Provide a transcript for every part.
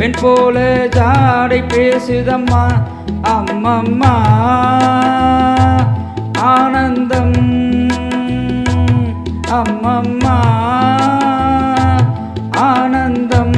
பெண் போல ஜாடை பேசுதம்மா அம்மம்மா ஆனந்தம் அம்மம்மா ஆனந்தம்.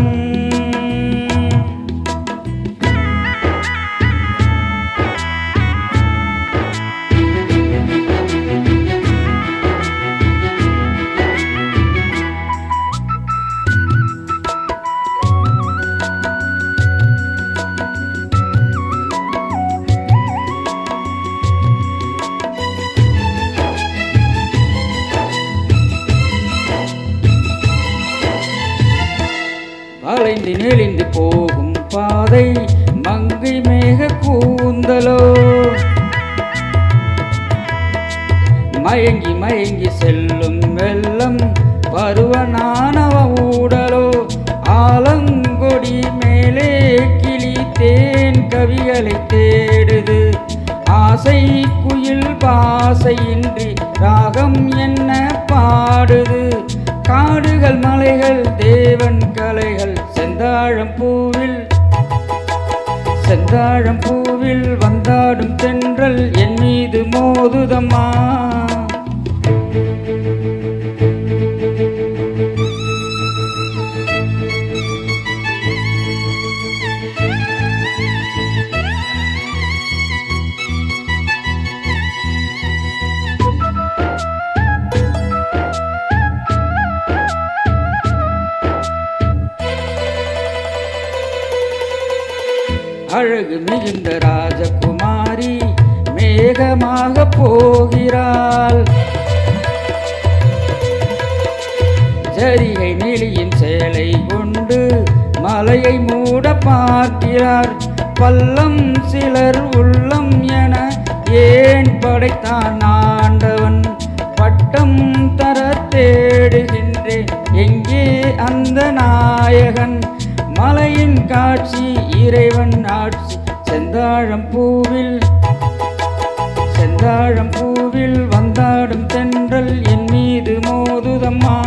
அலைந்து நெளிந்து போகும் பாதை மங்கை மேக கூந்தலோ மயங்கி மயங்கி செல்லும் வெள்ளம் பருவனானவ ஊடலோ ஆலங்கொடி மேலே கிளி தேன் கவிகளை தேடுது ஆசை குயில் பாசையின்றி ராகம் என்ன பாடுது காடுகள் மலைகள் தேவன் கலைகள் செந்தாழம் பூவில் வந்தாடும் தென்றல் என் மீது மோதுதம்மா. அழகு மிகுந்த ராஜகுமாரி மேகமாக போகிறாள் ஜரிகை நெளியின் சேலை கொண்டு மலையை மூட பார்க்கிறார் பள்ளம் சிலர் உள்ளம் என ஏன் படைத்தான் ஆண்டவன் பட்டம் தர தேடுகின்றேன் எங்கே அந்த நாயகன் மலையின் காட்சி இறைவன் ஆட்சி செந்தாழம் பூவில் வந்தாடும் தென்றல் என் மீது மோதுதம்மா.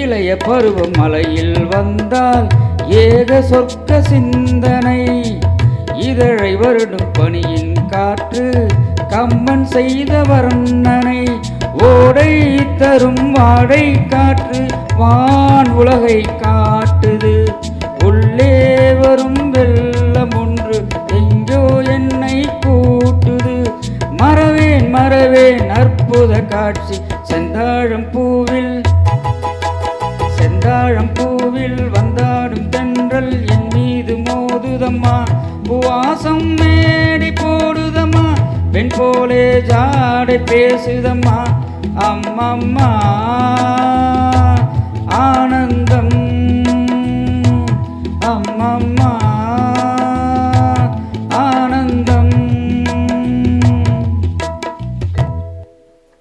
இளைய பருவம் மலையில் வந்தால் ஏக சொர்க்க சிந்தனை இதழை வருடும் பனியின் காற்று கம்மன் செய்த வர்ணனை ஓடை தரும் வாடை காற்று வான் உலகை காட்டுது உள்ளே வரும் வெள்ளம் ஒன்று எங்கோ என்னை கூட்டுது மறவேன் அற்புத காட்சி செந்தாழம் பூவில் வந்தாடும் தென்றல் என் மீது மோதுதம்மா புவாசம் மேடி போடுதம்மா பெண் போலே ஜாடை பேசுதம்மா அம்மம்மா.